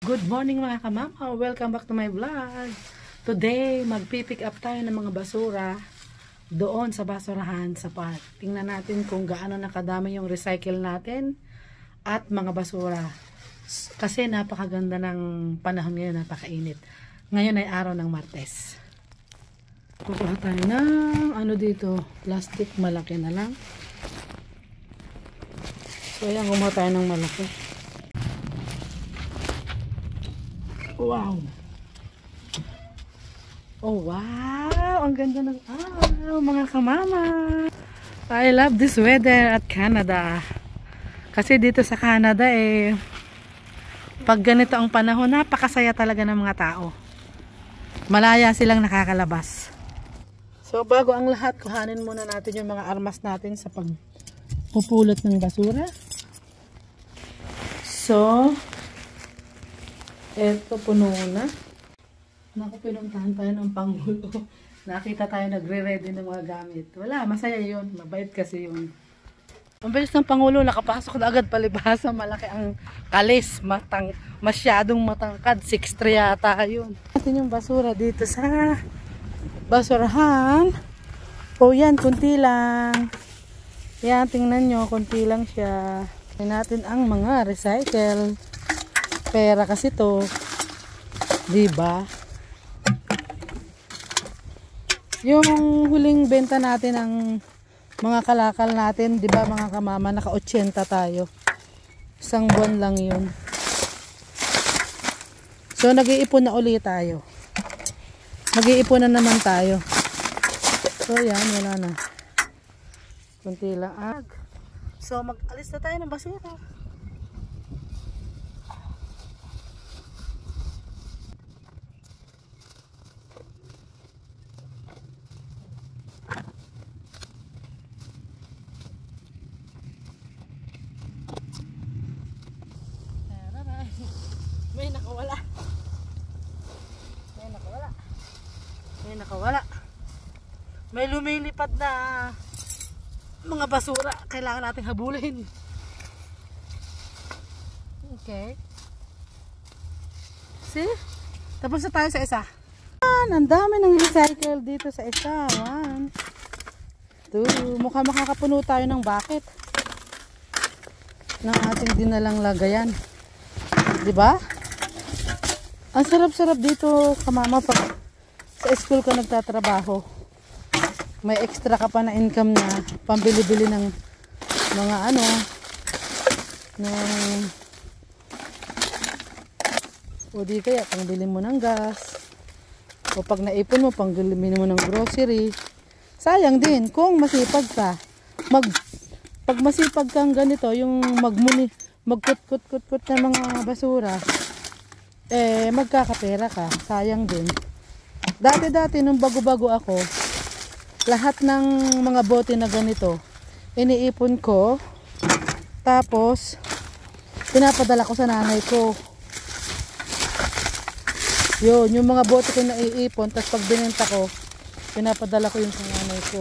Good morning mga kamama, welcome back to my vlog. Today, magpipick up tayo ng mga basura doon sa basurahan sa park. Tingnan natin kung gaano nakadami yung recycle natin at mga basura. Kasi napakaganda ng panahon ngayon, napakainit. Ngayon ay araw ng Martes. Kukuha tayo ng dito, plastic, malaki na lang. So ayan, kumuha tayo ng malaki. Wow! Oh wow! Ang ganda ng araw mga kamama! I love this weather at Canada. Kasi dito sa Canada pag ganito ang panahon, napakasaya talaga ng mga tao. Malaya silang nakakalabas. So bago ang lahat, kuhanin muna natin yung mga armas natin sa pagpupulot ng basura. So eto, puno na. Naku, pinuntahan tayo ng Pangulo. Nakita tayo nagre-ready ng mga gamit. Wala, masaya yun. Mabait kasi yun. Ang bilis ng Pangulo, nakapasok na agad palibhasa. Malaki ang kalis. Masyadong matangkad. 6'3" yata yun. Natin yung basura dito sa basurahan. O yan, kunti lang. Yan, tingnan nyo, kunti lang siya. Tingnan natin ang mga recycle. Pera kasi to, diba? Yung huling benta natin ng mga kalakal natin, diba mga kamama, naka 80 tayo. Isang buwan lang yun. So nag-iipon na ulit tayo. Mag-iipon na naman tayo. So yan, wala na. Kunti lang. So mag-alis na tayo ng basura. May nakawala. May nakawala. May nakawala. May lumilipad na mga basura. Kailangan nating habulin. Okay. See? Tapos na tayo sa isa. Ang dami ng recycle dito sa isa. 1, 2. Mukhang makakapuno tayo ng bucket ng ating dinalang lagayan. Diba? Ang sarap-sarap dito, kamama, pag sa school ka nagtatrabaho. May extra ka pa na income na pambili-bili ng mga o di kaya pangbili mo ng gas. O pag naipon mo, pangbili mo ng grocery. Sayang din kung masipag ka. Pag masipag kang ganito, yung magkut-kut-kut ng mga basura, magkakapera ka. Sayang din. Dati nung bago-bago ako, lahat ng mga bote na ganito, iniipon ko, tapos pinapadala ko sa nanay ko. Yun, yung mga bote ko na iipon, tapos pag binenta ko, pinapadala ko yung sa nanay ko.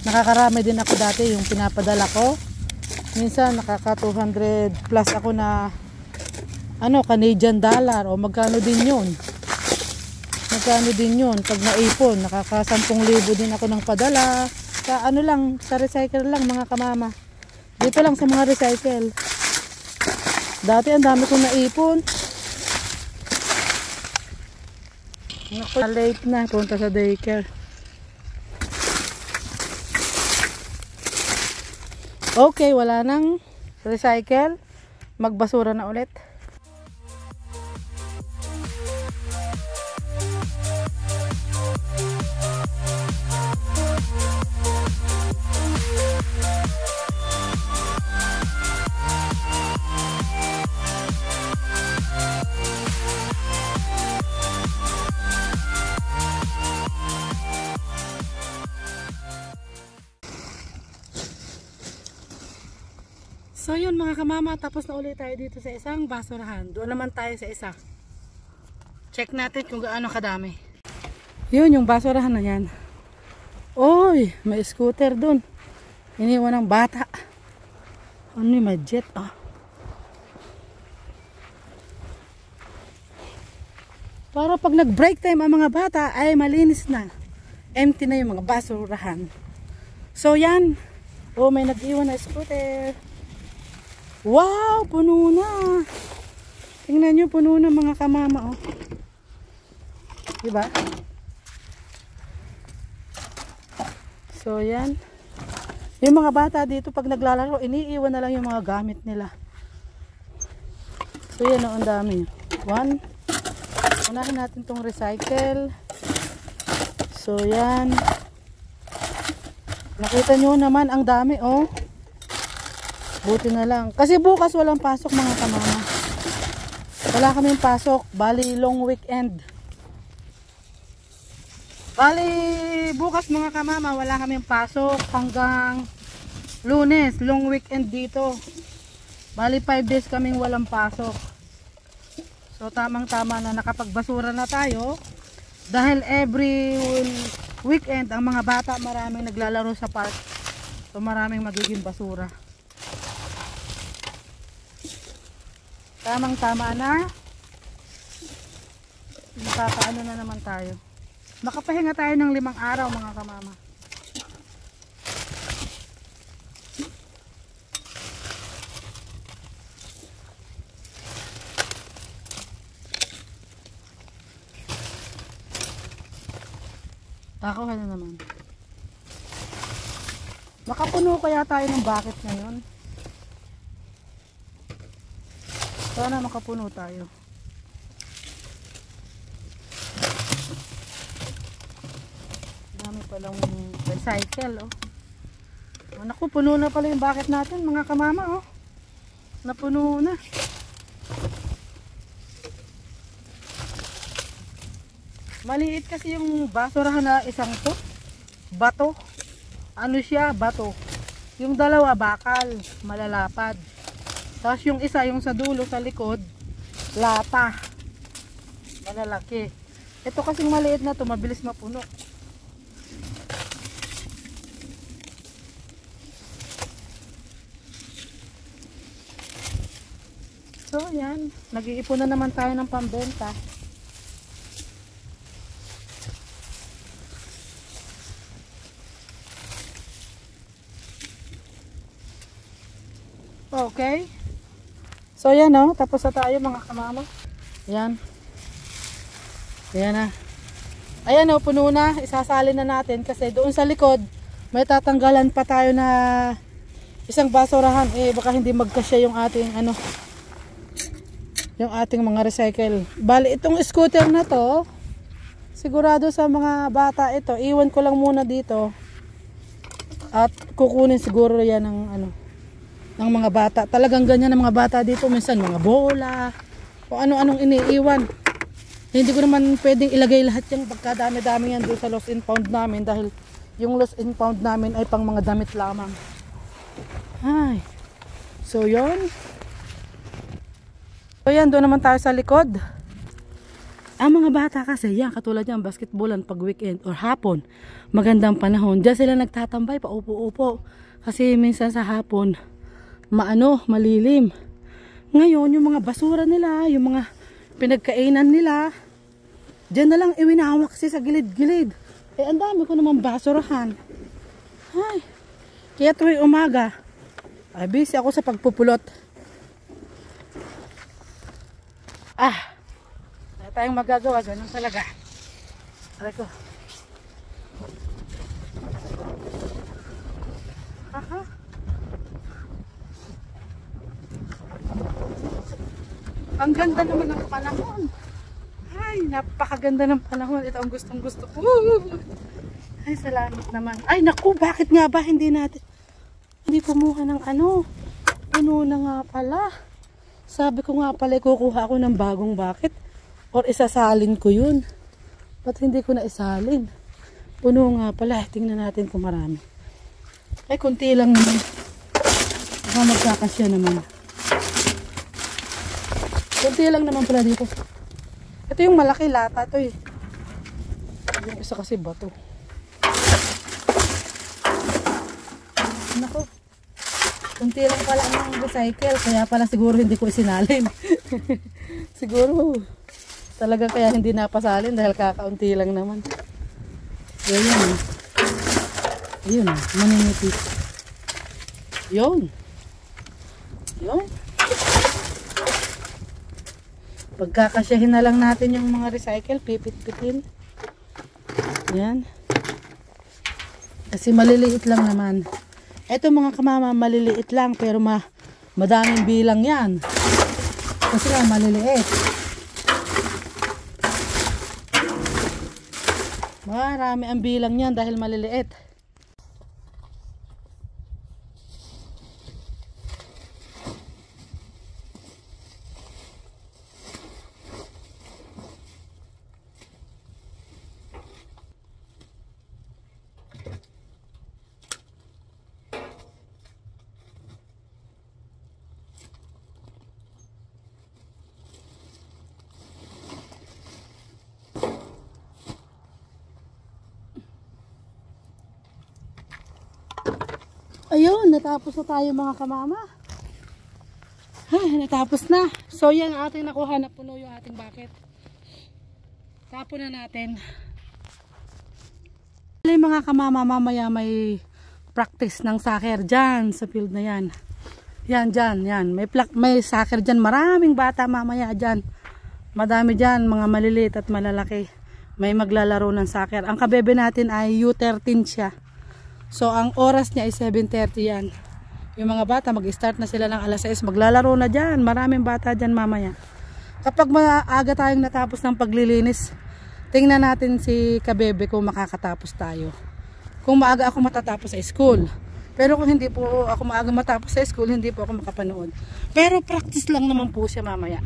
Nakakarami din ako dati yung pinapadala ko. Minsan nakaka 200 plus ako na Canadian dollar o magkano din yun. Magkano din yun pag naipon. Nakaka 10,000 din ako ng padala. Sa sa recycle lang mga kamama. Dito lang sa mga recycle. Dati ang dami kong naipon. Late na, punta sa daycare. Okay, wala nang recycle. Magbasura na ulit. So yun mga kamama, tapos na ulit tayo dito sa isang basurahan. Doon naman tayo sa isa. Check natin kung gaano kadami. Yun yung basurahan na yan. Oy, may scooter dun. Iniwan ng bata. Ano yung may jet? Para pag nag-break time ang mga bata ay malinis na. Empty na yung mga basurahan. So yan. Oh, may nag-iwan na scooter. Wow, puno na. Tingnan nyo, puno na mga kamama. Oh. Diba? So yan. Yung mga bata dito pag naglalaro, iniiwan na lang yung mga gamit nila. So yan, oh, ang dami. One. Unahin natin tong recycle. So yan. Nakita nyo naman ang dami, oh. Buti na lang. Kasi bukas walang pasok mga kamama. Wala kaming pasok. Bali long weekend. Bali bukas mga kamama wala kaming pasok hanggang Lunes. Long weekend dito. Bali 5 days kaming walang pasok. So tamang tama na nakapagbasura na tayo. Dahil every weekend ang mga bata maraming naglalaro sa park. So maraming magiging basura. Tamang tama na. Nakakaano na naman tayo. Makapahinga tayo ng 5 araw mga kamama. Ako na naman. Makapuno kaya tayo ng bucket ngayon. Sana makapuno tayo. Dami palang recycle, oh. Oh, naku, puno na pala yung bucket natin mga kamama, oh. Napuno na. Maliit kasi yung basurahan na isang to. Bato. Ano siya? Bato. Yung dalawa bakal, malalapad. Tapos yung isa, yung sa dulo, sa likod, lata. Malalaki. Ito kasing maliit na to, mabilis mapuno. So yan, nag-iipon na naman tayo ng pambenta. Okay. So yan, oh, tapos na tayo mga kamama. Yan. Ayan na. Ayan, oh, puno na. Isasalin na natin kasi doon sa likod may tatanggalan pa tayo na isang basurahan. Eh baka hindi magkasya yung ating ano, yung ating mga recycle. Bali itong scooter na to, sigurado sa mga bata ito, iwan ko lang muna dito. At kukunin siguro yan ng ano, ng mga bata. Talagang ganyan ng mga bata dito. Minsan mga bola o ano-anong iniiwan. Hindi ko naman pwedeng ilagay lahat yung pagkadami-dami yan doon sa lost and found namin. Dahil yung lost and found namin ay pang mga damit lamang. Ay. So yun. So yan, doon naman tayo sa likod. Ang mga bata kasi yan, katulad yan, basketballan pag weekend or hapon. Magandang panahon. Diyan sila nagtatambay, paupo-upo. Kasi minsan sa hapon malilim. Ngayon, yung mga basura nila, yung mga pinagkainan nila, dyan na lang iwinawak kasi sa gilid-gilid. Eh, ang dami ko naman basurahan. Ay, kaya tuwing umaga, ay busy ako sa pagpupulot. Wala tayong magagawa, ganun talaga. Aray ko. Ang ganda naman ng panahon. Ay, napakaganda ng panahon. Ito ang gustong gusto ko. Ay, salamat naman. Ay, naku, bakit nga ba hindi kumuha ng ano? Puno na nga pala. Sabi ko nga pala, kukuha ako ng bagong bucket. Or isasalin ko yun. Ba't hindi ko na isalin? Puno nga pala. Tingnan natin kung marami. Ay, kunti lang naman. Baka magkakasya naman. Kunti lang naman pala dito. Ito yung malaki lata to eh. Yung isa kasi bato. Nako. Kunti lang pala ang recycle. Kaya pala siguro hindi ko isinalin. Siguro Talaga kaya hindi napasalin dahil kakaunti lang naman. So, yun. Ayun, maninipis. Yun. Yun. Pagkakasyahin na lang natin yung mga recycle, pipit-pitin. Yan. Kasi maliliit lang naman. Ito mga kamama, maliliit lang pero madaming bilang yan. Kasi nga maliliit. Marami ang bilang yan dahil maliliit. Ayun, natapos na tayo mga kamama. Natapos na. So yan ang ating nakuha na puno yung ating bucket. Tapon na natin. Mga kamama, mamaya may practice ng soccer dyan sa field na yan. Yan dyan, yan. May soccer dyan. Maraming bata mamaya dyan. Madami dyan, mga maliliit at malalaki. May maglalaro ng soccer. Ang kabebe natin ay U13 siya. So, ang oras niya ay 7:30 yan. Yung mga bata, mag-start na sila ng alas 6. Maglalaro na dyan. Maraming bata dyan mamaya. Kapag maaga tayong natapos ng paglilinis, tingnan natin si kabebe kung makakatapos tayo. Kung maaga ako matatapos sa school. Pero kung hindi po ako maaga matapos sa school, hindi po ako makapanood. Pero practice lang naman po siya mamaya.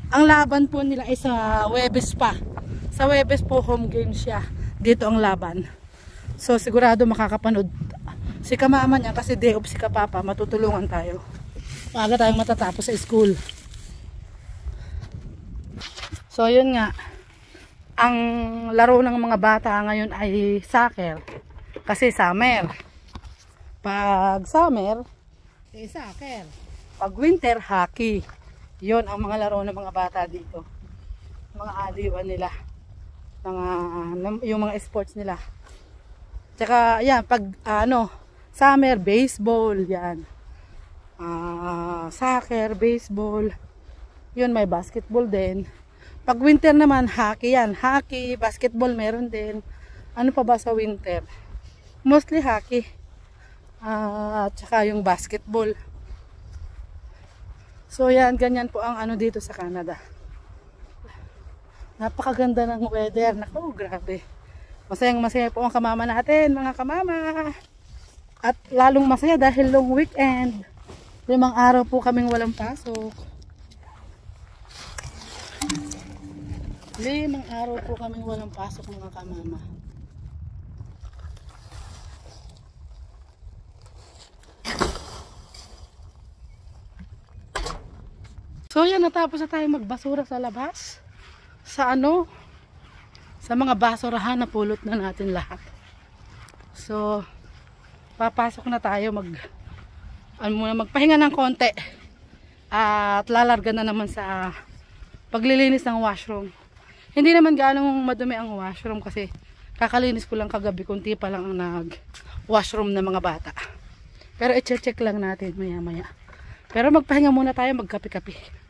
Ang laban po nila ay sa Huwebes pa. Sa Huwebes po home game siya. Dito ang laban. So sigurado makakapanood si kamama niya kasi day off si kapapa, matutulungan tayo. Maaga tayong matatapos sa school. So yun nga, ang laro ng mga bata ngayon ay soccer. Kasi summer. Pag summer, soccer. Pag winter, hockey. Yun ang mga laro ng mga bata dito. Mga aliwan nila. Yung mga sports nila. Tsaka yan, pag summer, baseball, yan. Soccer, baseball. Yun, may basketball din. Pag winter naman, hockey yan. Hockey, basketball meron din. Ano pa ba sa winter? Mostly hockey. Tsaka yung basketball. So yan, ganyan po ang ano dito sa Canada. Napakaganda ng weather. Naku, grabe. Masayang masaya po ang kamama natin, mga kamama. At lalong masaya dahil long weekend. 5 araw po kaming walang pasok. 5 araw po kaming walang pasok, mga kamama. So yan, natapos na tayo magbasura sa labas. Sa mga basurahan na pulot na natin lahat. So, papasok na tayo magpahinga ng konti. At lalarga na naman sa paglilinis ng washroom. Hindi naman ganong madumi ang washroom kasi kakalinis ko lang kagabi, kunti pa lang ang nag-washroom ng mga bata. Pero i-check lang natin maya-maya. Pero magpahinga muna tayo, magkape-kape.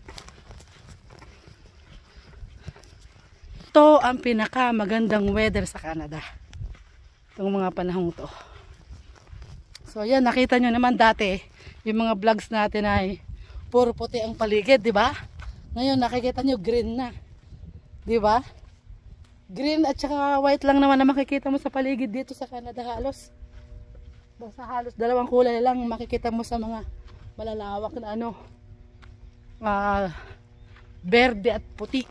Ito ang pinaka magandang weather sa Canada. Itong mga panahong to. So yan, nakita nyo naman dati, yung mga vlogs natin ay puro puti ang paligid, di ba? Ngayon nakikita nyo green na. Di ba? Green at saka white lang naman na makikita mo sa paligid dito sa Canada halos. Basta halos dalawang kulay lang makikita mo sa mga malalawak na berde at puti.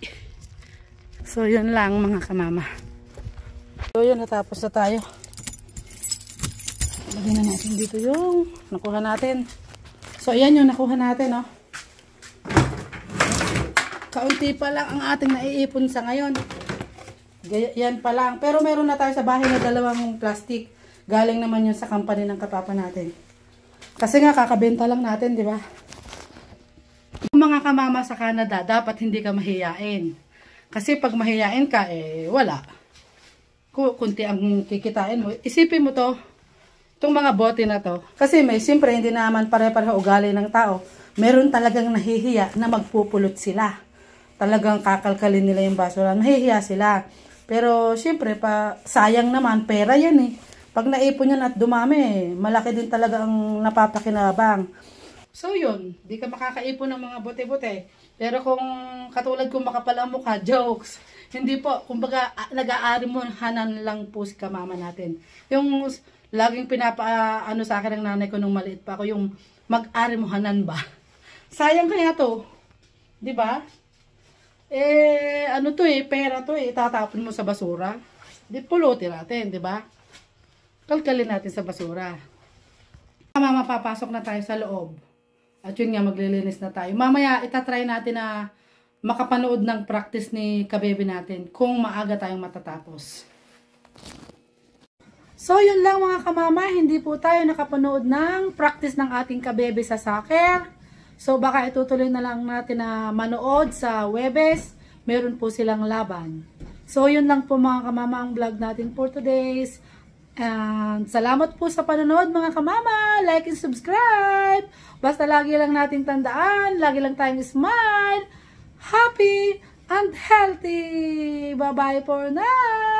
So yun lang mga kamama. So yun, natapos na tayo. Lagyan na natin dito yung nakuha natin. So ayan yung nakuha natin, oh. Kaunti pa lang ang ating naiipon sa ngayon. Yan pa lang. Pero meron na tayo sa bahay na 2 plastic. Galing naman yun sa company ng kapapa natin. Kasi nga kakabenta lang natin, di ba? Mga kamama sa Canada, dapat hindi ka mahiyain. Kasi pag mahiyain ka, wala. Kunti ang kikitain mo. Isipin mo to, itong mga bote na to. Kasi siyempre, hindi naman pare-pareho ugali ng tao. Meron talagang nahihiya na magpupulot sila. Talagang kakalkalin nila yung basura. Nahihiya sila. Pero siyempre, sayang naman, pera yan eh. Pag naipon yan at dumami, malaki din talaga ang napapakinabang. So yun, di ka makakaipon ng mga bote-bote. Pero kung katulad kung makapal ang mukha, jokes. Hindi po, kumbaga nag-aarimonhanan lang po si kamama natin. Yung laging ano sa akin ng nanay ko nung maliit pa ako, yung mag-aarimonhanan ba? Sayang kaya to. Di ba? Ano to pera to itatapon mo sa basura. Di pulutin natin, di ba? Kalkalin natin sa basura. Mama, papasok na tayo sa loob. At yun nga, maglilinis na tayo. Mamaya, itatry natin na makapanood ng practice ni kabebe natin kung maaga tayong matatapos. So, yun lang mga kamama. Hindi po tayo nakapanood ng practice ng ating kabebe sa soccer. So, baka itutuloy na lang natin na manood sa Webes. Meron po silang laban. So, yun lang po mga kamama ang vlog natin for today's. And salamat po sa panonood mga kamama. Like and subscribe. Basta lagi lang nating tandaan. Lagi lang tayong smile. Happy and healthy. Bye-bye for now.